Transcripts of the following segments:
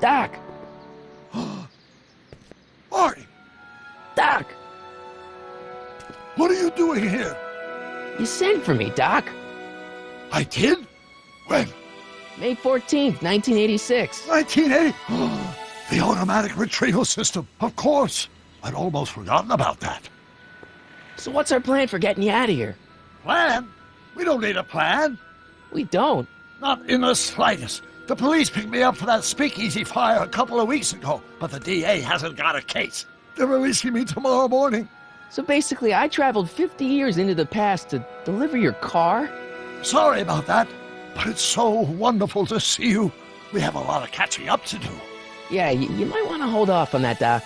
Doc! Marty! Doc! What are you doing here? You sent for me, Doc. I did? When? May 14th, 1986. 1980? The automatic retrieval system. Of course. I'd almost forgotten about that. So what's our plan for getting you out of here? Plan? We don't need a plan. We don't. Not in the slightest. The police picked me up for that speakeasy fire a couple of weeks ago, but the DA hasn't got a case. They're releasing me tomorrow morning. So basically, I traveled 50 years into the past to deliver your car? Sorry about that, but it's so wonderful to see you. We have a lot of catching up to do. Yeah, you might want to hold off on that, Doc.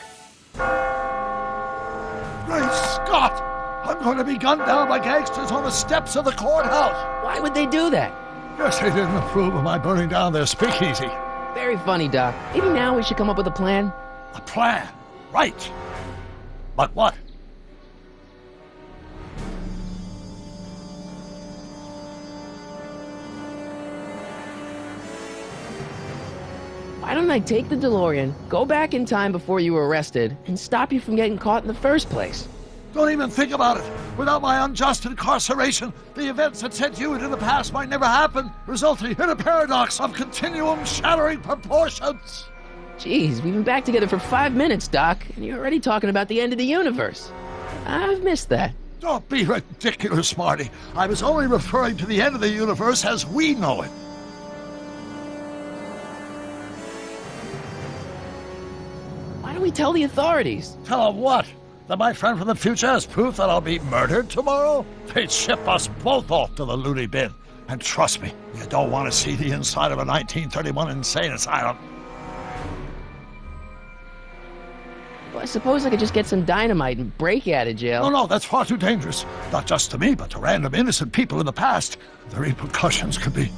Great Scott! I'm going to be gunned down by gangsters on the steps of the courthouse. Why would they do that? Guess they didn't approve of my burning down their speakeasy. Very funny, Doc. Maybe now we should come up with a plan? A plan? Right. But what? Why don't I take the DeLorean, go back in time before you were arrested, and stop you from getting caught in the first place? Don't even think about it. Without my unjust incarceration, the events that sent you into the past might never happen, resulting in a paradox of continuum-shattering proportions. Jeez, we've been back together for 5 minutes, Doc, and you're already talking about the end of the universe. I've missed that. Don't be ridiculous, Marty. I was only referring to the end of the universe as we know it. Why don't we tell the authorities? Tell them what? That my friend from the future has proof that I'll be murdered tomorrow? They'd ship us both off to the loony bin. And trust me, you don't want to see the inside of a 1931 insane asylum. Well, I suppose I could just get some dynamite and break you out of jail. No, that's far too dangerous. Not just to me, but to random innocent people in the past. The repercussions could be...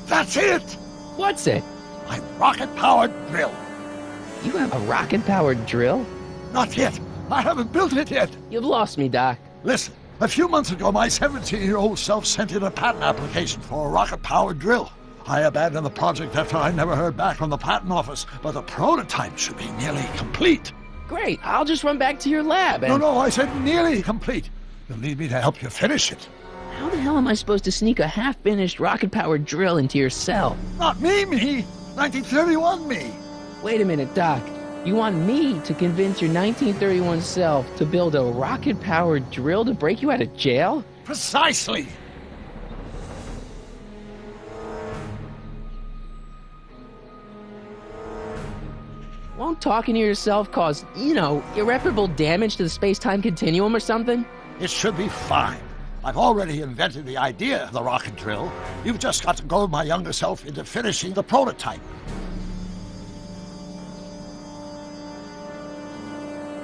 That's it! What's it? My rocket-powered drill. You have a rocket-powered drill? Not yet. I haven't built it yet. You've lost me, Doc. Listen, a few months ago, my 17-year-old self sent in a patent application for a rocket-powered drill. I abandoned the project after I never heard back from the patent office, but the prototype should be nearly complete. Great, I'll just run back to your lab and... No, I said nearly complete. You'll need me to help you finish it. How the hell am I supposed to sneak a half-finished rocket-powered drill into your cell? Not me. 1931 me. Wait a minute, Doc. You want me to convince your 1931 self to build a rocket-powered drill to break you out of jail? Precisely. Won't talking to yourself cause, irreparable damage to the space-time continuum or something? It should be fine. I've already invented the idea of the rocket drill. You've just got to goad my younger self into finishing the prototype.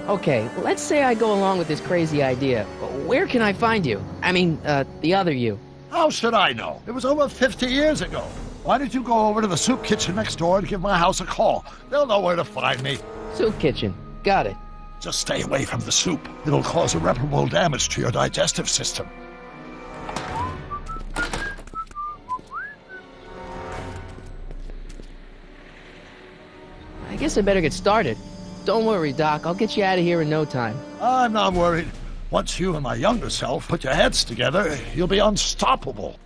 Okay, let's say I go along with this crazy idea. Where can I find you? I mean, the other you. How should I know? It was over 50 years ago. Why don't you go over to the soup kitchen next door and give my house a call? They'll know where to find me. Soup kitchen. Got it. Just stay away from the soup. It'll cause irreparable damage to your digestive system. I guess I better get started. Don't worry, Doc. I'll get you out of here in no time. I'm not worried. Once you and my younger self put your heads together, you'll be unstoppable.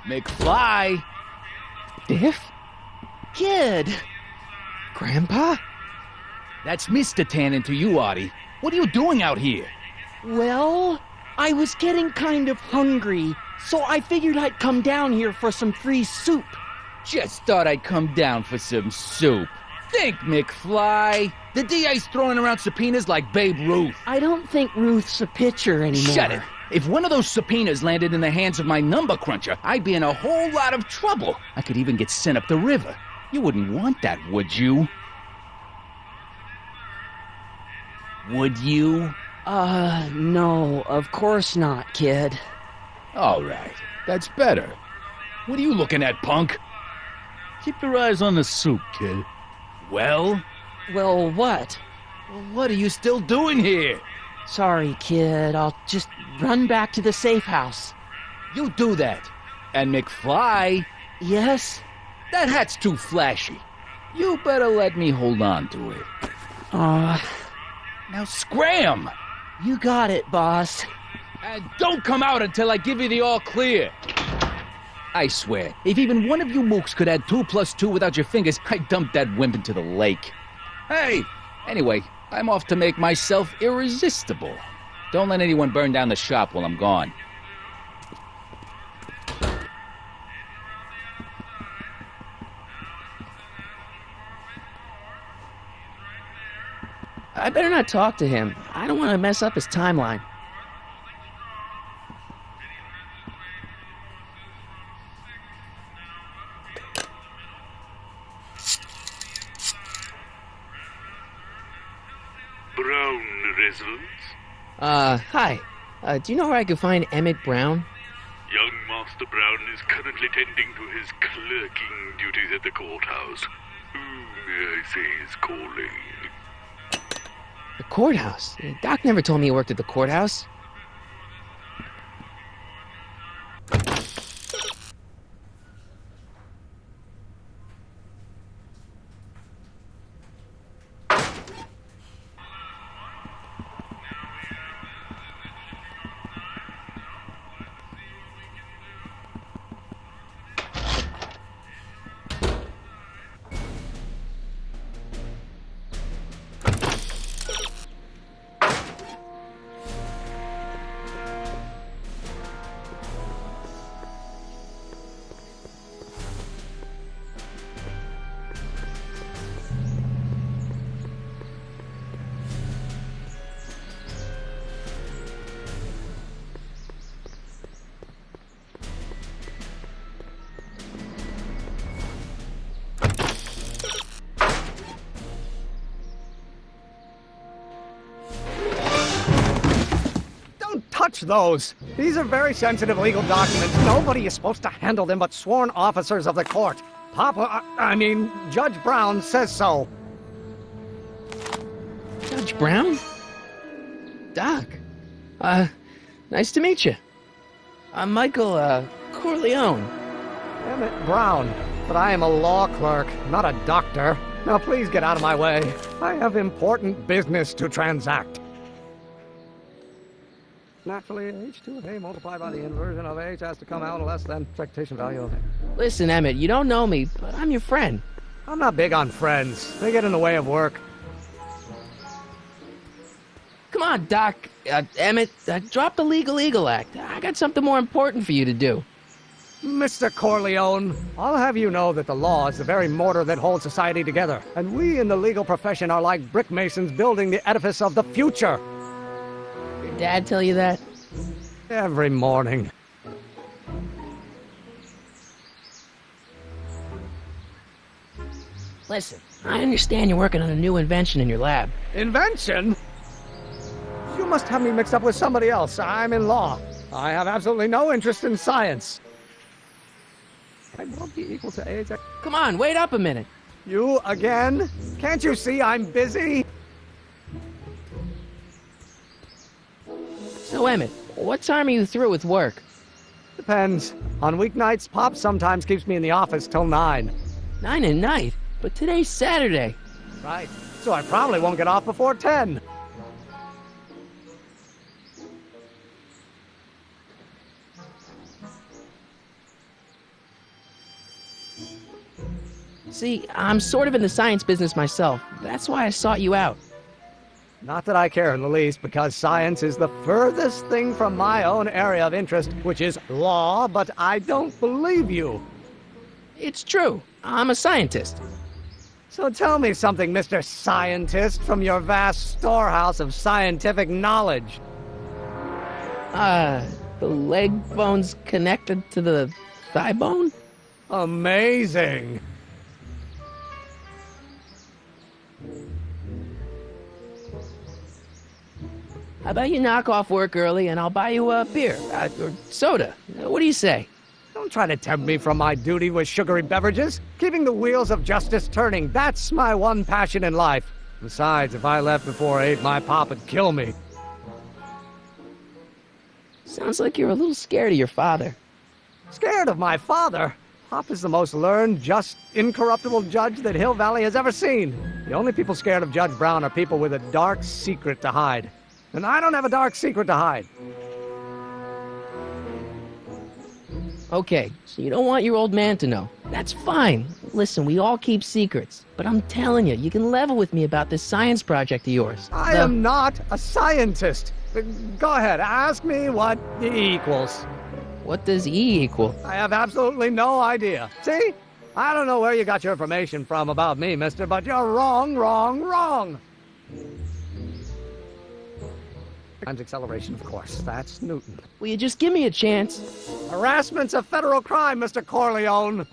McFly! Biff? Kid! Grandpa? That's Mr. Tannen to you, Artie. What are you doing out here? Well, I was getting kind of hungry, so I figured I'd come down here for some free soup. Just thought I'd come down for some soup. Think, McFly. The DA's throwing around subpoenas like Babe Ruth. I don't think Ruth's a pitcher anymore. Shut it. If one of those subpoenas landed in the hands of my number cruncher, I'd be in a whole lot of trouble. I could even get sent up the river. You wouldn't want that, would you? Would you? No, of course not, kid. All right, that's better. What are you looking at, punk? Keep your eyes on the soup, kid. Well, Well, what? what are you still doing here? Sorry, kid. I'll just run back to the safe house. You do that. And McFly, Yes? that hat's too flashy. You better let me hold on to it. Now scram! You got it, boss. And don't come out until I give you the all clear. I swear, if even one of you mooks could add 2 + 2 without your fingers, I'd dump that wimp into the lake. Hey! Anyway, I'm off to make myself irresistible. Don't let anyone burn down the shop while I'm gone. I better not talk to him. I don't want to mess up his timeline. Brown residence? Hi. Do you know where I could find Emmett Brown? Young Master Brown is currently tending to his clerking duties at the courthouse. Who may I say is calling? The courthouse? Doc never told me he worked at the courthouse. Touch those. These are very sensitive legal documents. Nobody is supposed to handle them but sworn officers of the court. Judge Brown says so. Judge Brown? Doc. Nice to meet you. I'm Michael, Corleone. Emmett Brown. But I am a law clerk, not a doctor. Now please get out of my way. I have important business to transact. Naturally, h2 of A multiplied by the inversion of H has to come out less than expectation value of A. Listen, Emmett, you don't know me, but I'm your friend. I'm not big on friends. They get in the way of work. Come on, Doc. Emmett, drop the Legal Eagle Act. I got something more important for you to do. Mr. Corleone, I'll have you know that the law is the very mortar that holds society together, and we in the legal profession are like brick masons building the edifice of the future. Your dad tell you that? Every morning. Listen, I understand you're working on a new invention in your lab. Invention? You must have me mixed up with somebody else. I'm in law. I have absolutely no interest in science. I won't be equal to age. Come on, wait up a minute. You again? Can't you see I'm busy? So, Emmett, what time are you through with work? Depends. On weeknights, Pop sometimes keeps me in the office till 9. 9 at night? But today's Saturday. Right. So I probably won't get off before 10. See, I'm sort of in the science business myself. That's why I sought you out. Not that I care in the least, because science is the furthest thing from my own area of interest, which is law, but I don't believe you. It's true. I'm a scientist. So tell me something, Mr. Scientist, from your vast storehouse of scientific knowledge. The leg bone's connected to the thigh bone? Amazing. How about you knock off work early and I'll buy you a beer, or soda. What do you say? Don't try to tempt me from my duty with sugary beverages. Keeping the wheels of justice turning, that's my one passion in life. Besides, if I left before 8, my pop would kill me. Sounds like you're a little scared of your father. Scared of my father? Pop is the most learned, just, incorruptible judge that Hill Valley has ever seen. The only people scared of Judge Brown are people with a dark secret to hide. And I don't have a dark secret to hide. Okay, so you don't want your old man to know. That's fine. Listen, we all keep secrets. But I'm telling you, you can level with me about this science project of yours. I am not a scientist. Go ahead, ask me what E equals. What does E equal? I have absolutely no idea. See? I don't know where you got your information from about me, mister, but you're wrong, wrong, wrong. Times acceleration, of course. That's Newton. Will you just give me a chance? Harassment's a federal crime, Mr. Corleone.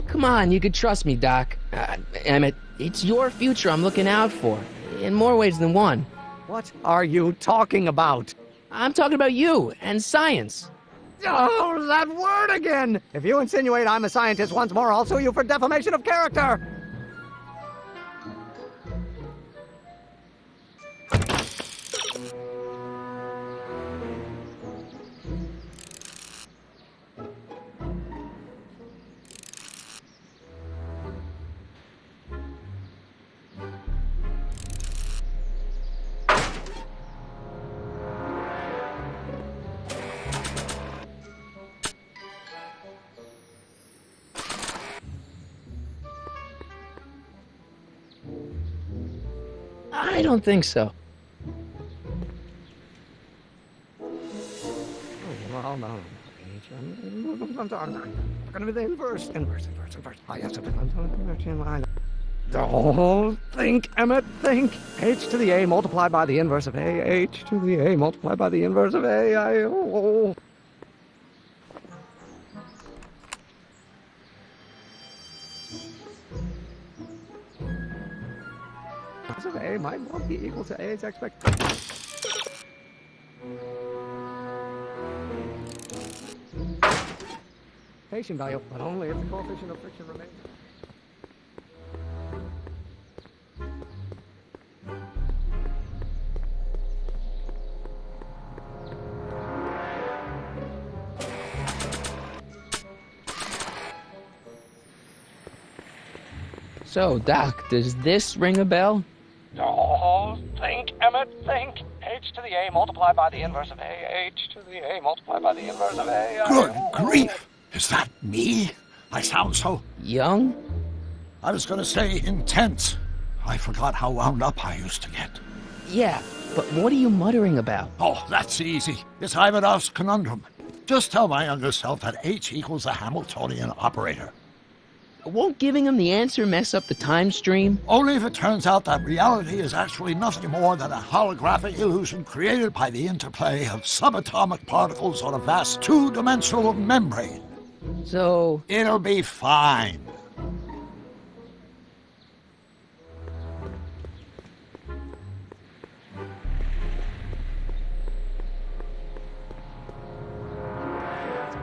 Come on, you could trust me, Doc. Emmett, it's your future I'm looking out for. In more ways than one. What are you talking about? I'm talking about you and science. Oh, that word again! If you insinuate I'm a scientist once more, I'll sue you for defamation of character. I don't think so. Well, no. I'm going to be the inverse. I have to Don't think, Emmett, think. H to the A multiplied by the inverse of A. H to the A multiplied by the inverse of A. Of A might well be equal to A's expectation. Patient value, but only if the coefficient of friction remains. So, Doc, does this ring a bell? Oh, think, Emmett, think. H to the A multiplied by the inverse of A. H to the A multiplied by the inverse of A. Good grief! Is that me? I sound so... Young? I was going to say intense. I forgot how wound up I used to get. Yeah, but what are you muttering about? Oh, that's easy. It's Ivanov's conundrum. Just tell my younger self that H equals the Hamiltonian operator. Won't giving him the answer mess up the time stream? Only if it turns out that reality is actually nothing more than a holographic illusion created by the interplay of subatomic particles on a vast two-dimensional membrane. So... It'll be fine.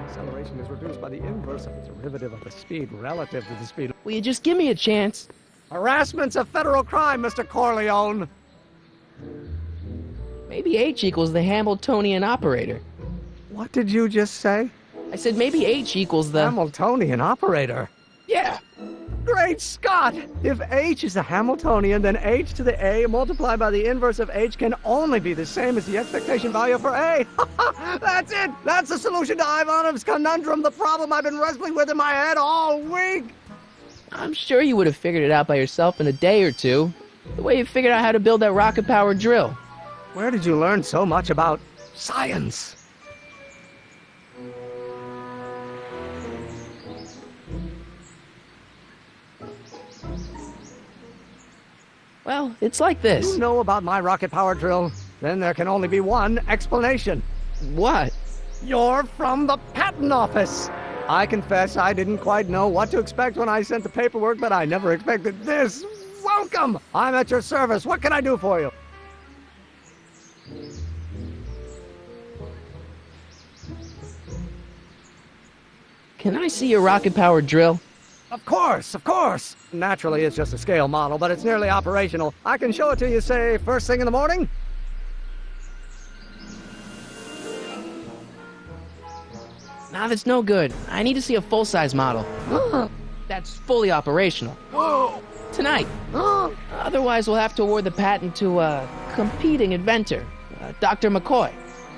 Acceleration is reduced by the inverse of the derivative of the speed relative to the speed. Will you just give me a chance? Harassment's a federal crime, Mr. Corleone. Maybe H equals the Hamiltonian operator. What did you just say? I said maybe H equals the... Hamiltonian operator? Yeah. Great Scott! If h is a Hamiltonian, then h to the a multiplied by the inverse of h can only be the same as the expectation value for a. That's it! That's the solution to Ivanov's conundrum, the problem I've been wrestling with in my head all week! I'm sure you would have figured it out by yourself in a day or two. The way you figured out how to build that rocket-powered drill. Where did you learn so much about science? Well, it's like this. You know about my rocket power drill? Then there can only be one explanation. What? You're from the patent office. I confess I didn't quite know what to expect when I sent the paperwork, but I never expected this. Welcome! I'm at your service. What can I do for you? Can I see your rocket-powered drill? Of course, of course. Naturally, it's just a scale model, but it's nearly operational. I can show it to you, say, first thing in the morning. Nah, that's no good. I need to see a full-size model. That's fully operational. Tonight. Otherwise, we'll have to award the patent to a competing inventor, Dr. McCoy.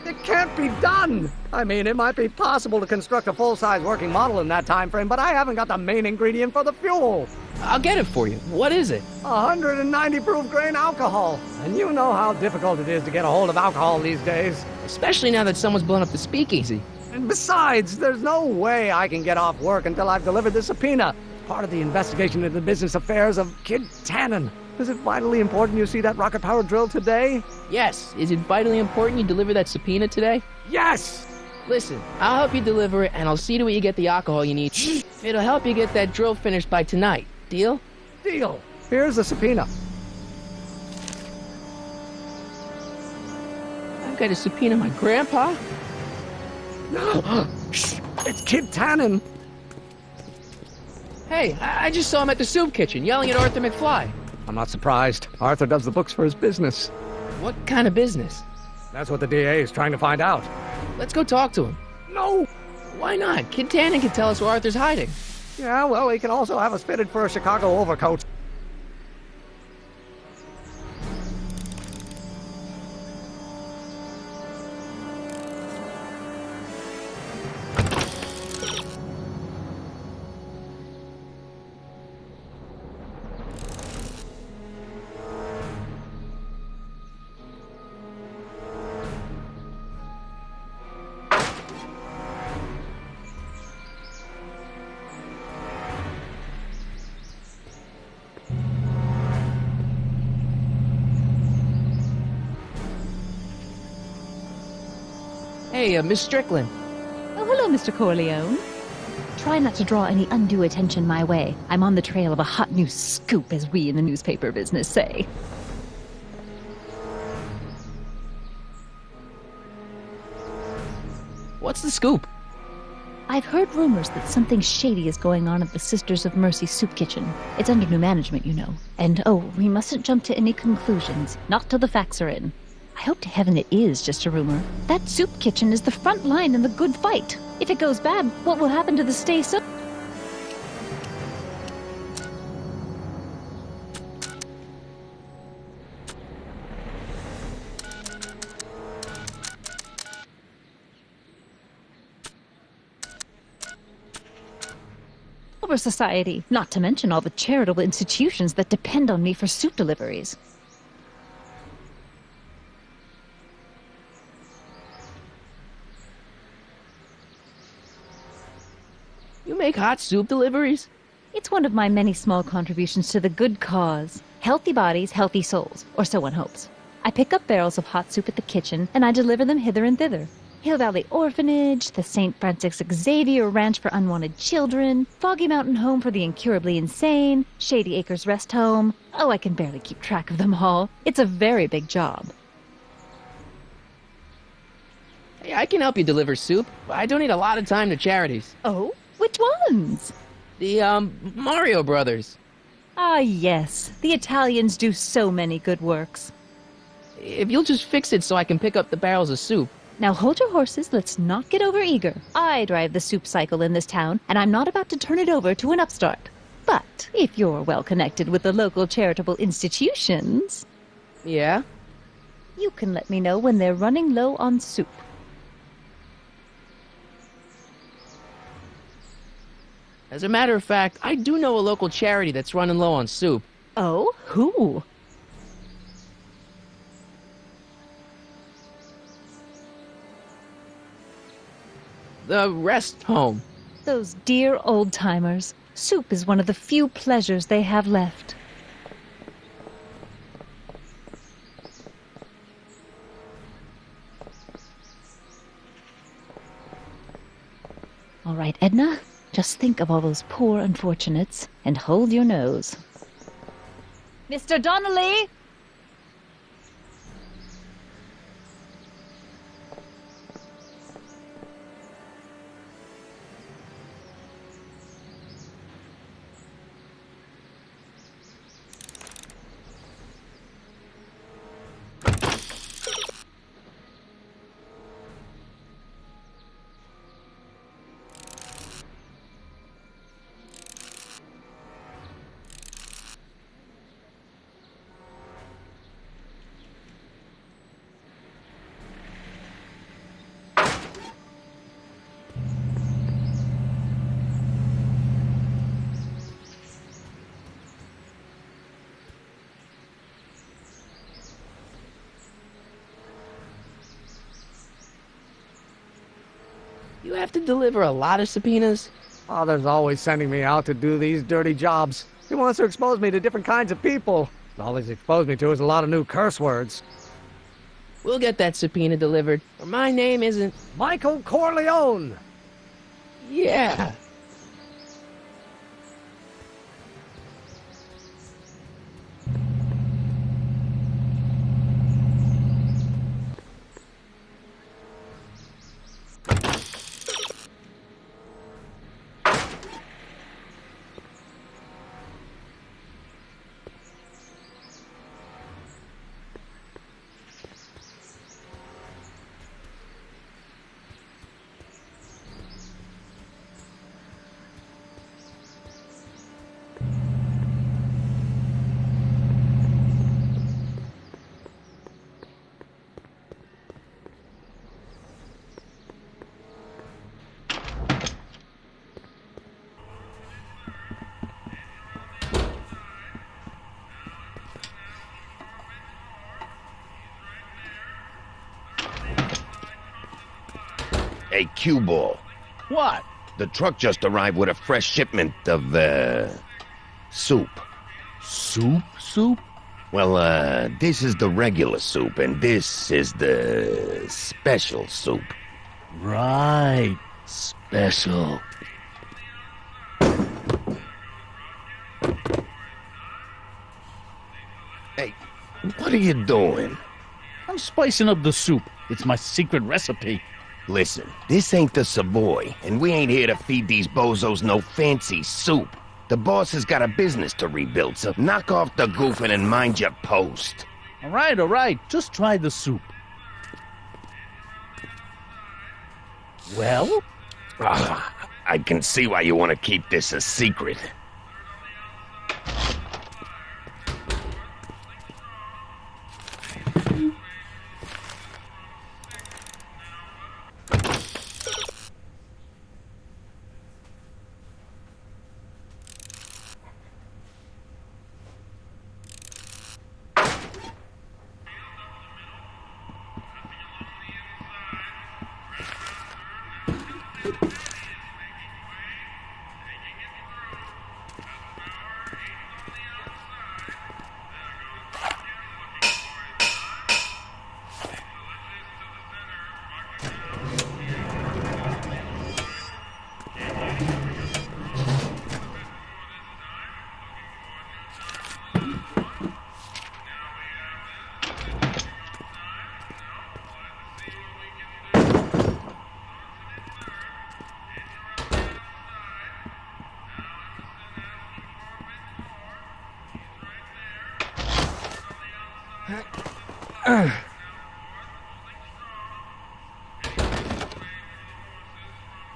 It can't be done! I mean, it might be possible to construct a full-size working model in that time frame, but I haven't got the main ingredient for the fuel. I'll get it for you. What is it? 190 proof grain alcohol. And you know how difficult it is to get a hold of alcohol these days. Especially now that someone's blown up the speakeasy. And besides, there's no way I can get off work until I've delivered the subpoena. Part of the investigation into the business affairs of Kid Tannen. Is it vitally important you see that rocket-powered drill today? Yes. Is it vitally important you deliver that subpoena today? Yes! Listen, I'll help you deliver it, and I'll see to it you get the alcohol you need. It'll help you get that drill finished by tonight. Deal? Deal. Here's the subpoena. I've got to subpoena my grandpa? Shh! It's Kid Tannen. Hey, I just saw him at the soup kitchen yelling at Arthur McFly. I'm not surprised. Arthur does the books for his business. What kind of business? That's what the DA is trying to find out. Let's go talk to him. No! Why not? Kid Tannen can tell us where Arthur's hiding. Yeah, well, he can also have us fitted for a Chicago overcoat. Hey, Miss Strickland. Oh, hello, Mr. Corleone. Try not to draw any undue attention my way. I'm on the trail of a hot new scoop, as we in the newspaper business say. What's the scoop? I've heard rumors that something shady is going on at the Sisters of Mercy soup kitchen. It's under new management, you know. And, oh, we mustn't jump to any conclusions. Not till the facts are in. I hope to heaven it is just a rumor. That soup kitchen is the front line in the good fight. If it goes bad, what will happen to the stay so? Society, not to mention all the charitable institutions that depend on me for soup deliveries. You make hot soup deliveries? It's one of my many small contributions to the good cause. Healthy bodies, healthy souls, or so one hopes. I pick up barrels of hot soup at the kitchen, and I deliver them hither and thither. Hill Valley Orphanage, the St. Francis Xavier Ranch for Unwanted Children, Foggy Mountain Home for the Incurably Insane, Shady Acres Rest Home. Oh, I can barely keep track of them all. It's a very big job. Hey, I can help you deliver soup. I donate a lot of time to charities. Oh? Which ones? The, Mario Brothers. Ah, yes. The Italians do so many good works. If you'll just fix it so I can pick up the barrels of soup. Now hold your horses, let's not get over eager. I drive the soup cycle in this town, and I'm not about to turn it over to an upstart. But if you're well connected with the local charitable institutions, Yeah? you can let me know when they're running low on soup. As a matter of fact, I do know a local charity that's running low on soup. Oh, who? The rest home. Those dear old-timers. Soup is one of the few pleasures they have left. All right, Edna, just think of all those poor unfortunates and hold your nose. Mr. Donnelly! You have to deliver a lot of subpoenas? Father's always sending me out to do these dirty jobs. He wants to expose me to different kinds of people. All he's exposed me to is a lot of new curse words. We'll get that subpoena delivered, or my name isn't... Michael Corleone! Yeah. Hey, cue ball. What? The truck just arrived with a fresh shipment of, soup. Soup? Well, this is the regular soup, and this is the special soup. Right. Special. Hey, what are you doing? I'm spicing up the soup. It's my secret recipe. Listen, this ain't the Savoy, and we ain't here to feed these bozos no fancy soup. The boss has got a business to rebuild, so knock off the goofing and mind your post. All right. Just try the soup. Well? I can see why you want to keep this a secret.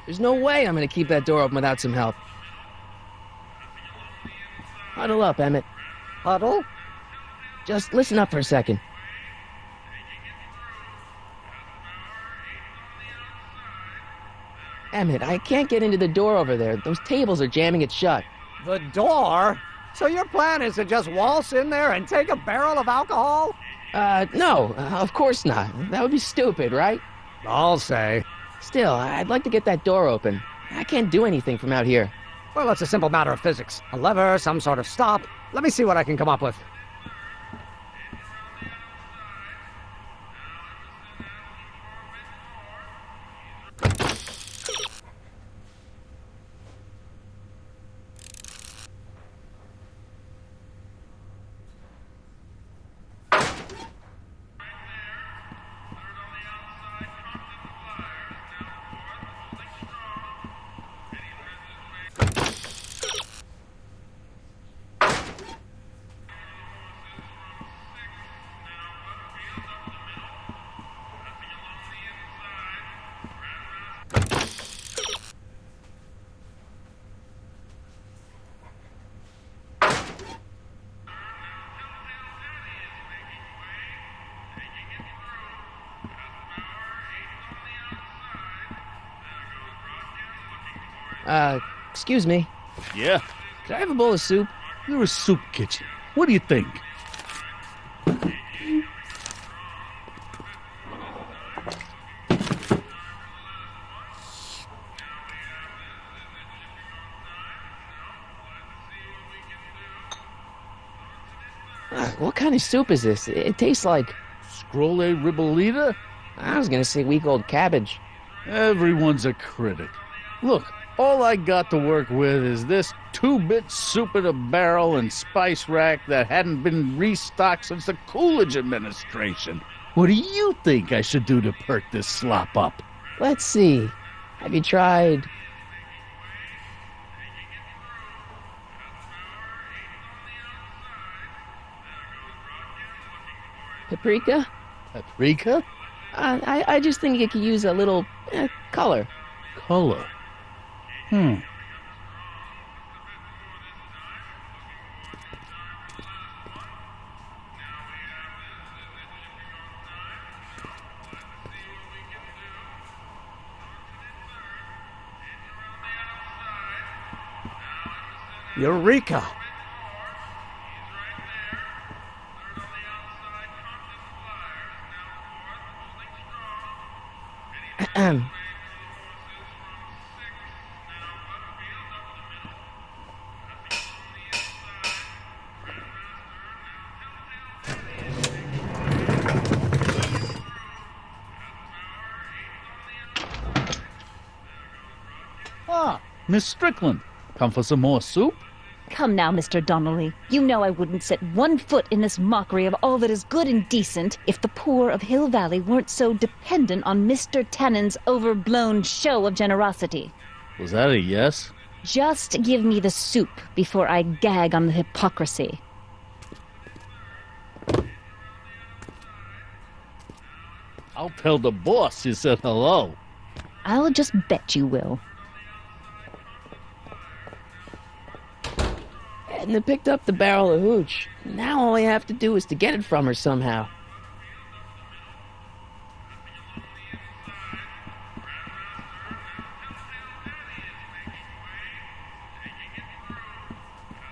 There's no way I'm gonna keep that door open without some help. Huddle up, Emmett. Huddle? Just listen up for a second. Emmett, I can't get into the door over there. Those tables are jamming it shut. The door? So your plan is to just waltz in there and take a barrel of alcohol? No, of course not. That would be stupid, right? I'll say. Still, I'd like to get that door open. I can't do anything from out here. Well, it's a simple matter of physics. A lever, some sort of stop. Let me see what I can come up with. Excuse me. Yeah? Could I have a bowl of soup? You're a soup kitchen. What do you think? What kind of soup is this? It tastes like... Scrolle ribollita? I was gonna say week-old cabbage. Everyone's a critic. Look, all I got to work with is this 2-bit soup in a barrel and spice rack that hadn't been restocked since the Coolidge administration. What do you think I should do to perk this slop up? Let's see. Have you tried... paprika? Paprika? I just think it could use a little color. Color? Eureka! Ah, Miss Strickland. Come for some more soup? Come now, Mr. Donnelly. You know I wouldn't set one foot in this mockery of all that is good and decent if the poor of Hill Valley weren't so dependent on Mr. Tannen's overblown show of generosity. Was that a yes? Just give me the soup before I gag on the hypocrisy. I'll tell the boss you said hello. I'll just bet you will. Edna picked up the barrel of hooch. Now all I have to do is to get it from her somehow.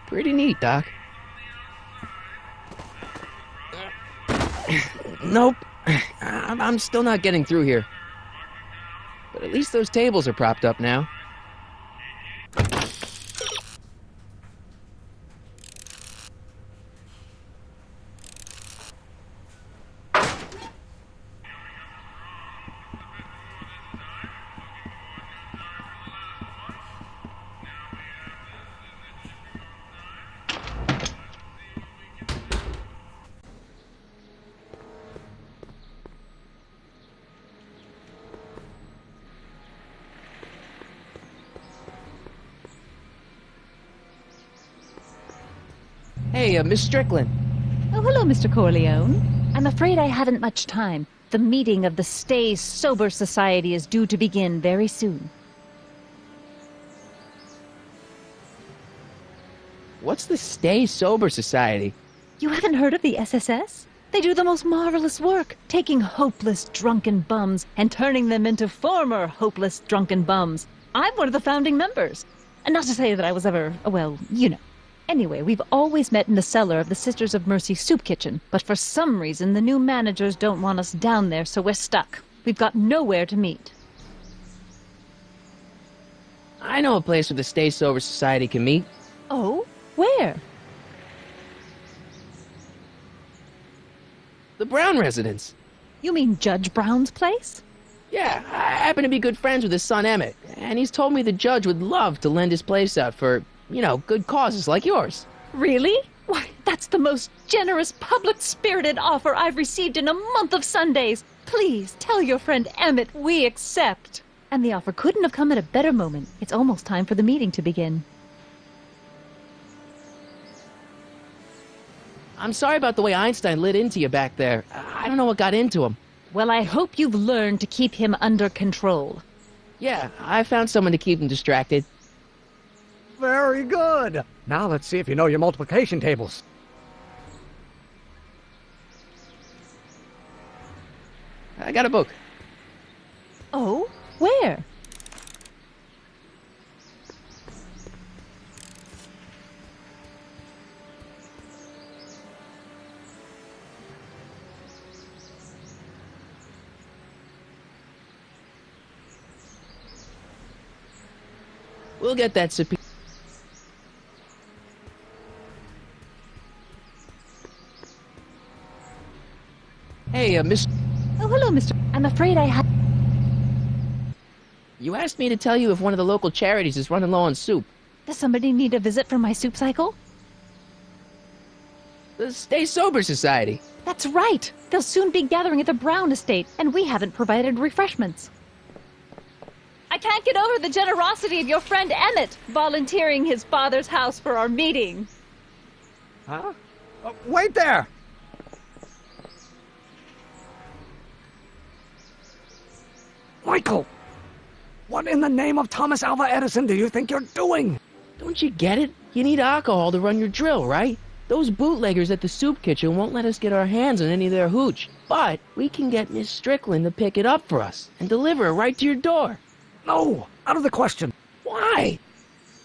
Pretty neat, Doc. Nope. I'm still not getting through here. But at least those tables are propped up now. Hey, Miss Strickland. Oh, hello, Mr. Corleone. I'm afraid I haven't much time. The meeting of the Stay Sober Society is due to begin very soon. What's the Stay Sober Society? You haven't heard of the SSS? They do the most marvelous work, taking hopeless drunken bums and turning them into former hopeless drunken bums. I'm one of the founding members. And not to say that I was ever, well, you know. Anyway, we've always met in the cellar of the Sisters of Mercy soup kitchen, but for some reason the new managers don't want us down there, so we're stuck. We've got nowhere to meet. I know a place where the Stay Sober Society can meet. Oh? Where? The Brown residence. You mean Judge Brown's place? Yeah, I happen to be good friends with his son Emmett, and he's told me the judge would love to lend his place out for, good causes like yours. Really? Why, that's the most generous, public-spirited offer I've received in a month of Sundays. Please, tell your friend Emmett we accept. And the offer couldn't have come at a better moment. It's almost time for the meeting to begin. I'm sorry about the way Einstein lit into you back there. I don't know what got into him. Well, I hope you've learned to keep him under control. Yeah, I found someone to keep him distracted. Very good. Now let's see if you know your multiplication tables. I got a book. Oh? Where? We'll get that subpoena. Hey, Miss... Oh, hello, Mr. I'm afraid I have... You asked me to tell you if one of the local charities is running low on soup. Does somebody need a visit from my soup cycle? The Stay Sober Society. That's right. They'll soon be gathering at the Brown estate, and we haven't provided refreshments. I can't get over the generosity of your friend Emmett, volunteering his father's house for our meeting. Huh? Wait there! Michael! What in the name of Thomas Alva Edison do you think you're doing? Don't you get it? You need alcohol to run your drill, right? Those bootleggers at the soup kitchen won't let us get our hands on any of their hooch. But we can get Miss Strickland to pick it up for us and deliver it right to your door. No, out of the question. Why?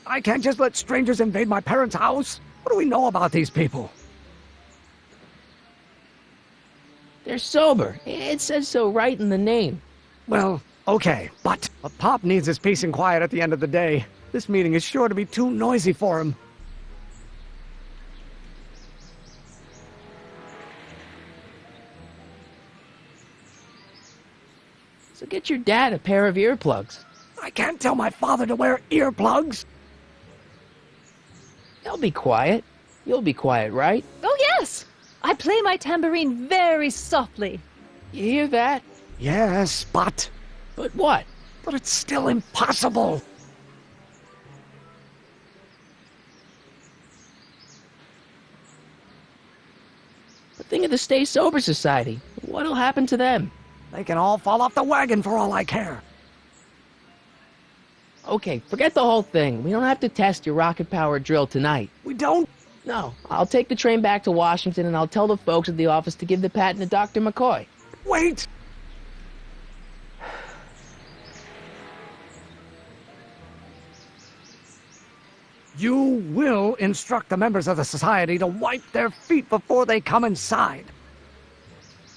I can't just let strangers invade my parents' house. What do we know about these people? They're sober. It says so right in the name. Well, okay, but Pop needs his peace and quiet at the end of the day. This meeting is sure to be too noisy for him. So get your dad a pair of earplugs. I can't tell my father to wear earplugs. He'll be quiet. You'll be quiet, right? Oh, yes! I play my tambourine very softly. You hear that? Yes, but... But what? But it's still impossible. But think of the Stay Sober Society. What'll happen to them? They can all fall off the wagon for all I care. Okay, forget the whole thing. We don't have to test your rocket-powered drill tonight. We don't? No, I'll take the train back to Washington and I'll tell the folks at the office to give the patent to Dr. McCoy. Wait! You will instruct the members of the society to wipe their feet before they come inside.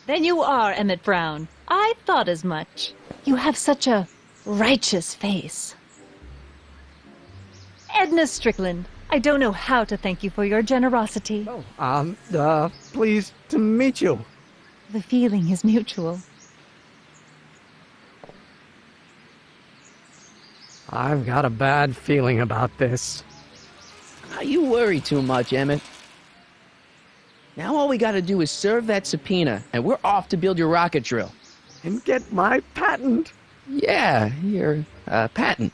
Then you are Emmett Brown. I thought as much. You have such a righteous face. Edna Strickland, I don't know how to thank you for your generosity. Pleased to meet you. The feeling is mutual. I've got a bad feeling about this. You worry too much, Emmett. Now all we gotta do is serve that subpoena, and we're off to build your rocket drill. And get my patent. Yeah, your, patent.